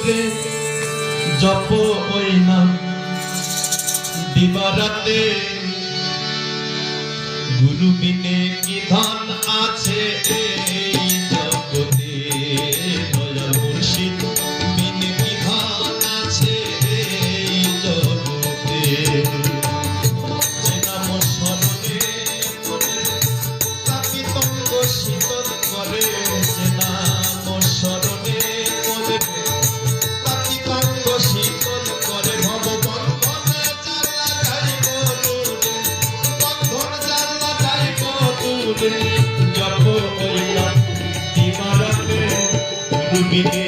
করে জপ ওই নাম দিবারাতে। গুরু বিনে কি ধন আছে এই জগতে, দয়াল মুর্শিদ বিনে কি ধন আছে এই জগতে। যে নাম স্মরণে করে তাকে তঙ্গ শীতল করে, যে নাম স্মরণে করে তাকে তঙ্গ শীতল করে। ভববন্ধনে জ্বালা যাইব দূরে, বন্ধন জ্বালা যাইব দূরে। জপ ওই নাম দিবারাতে, গুরু বিনে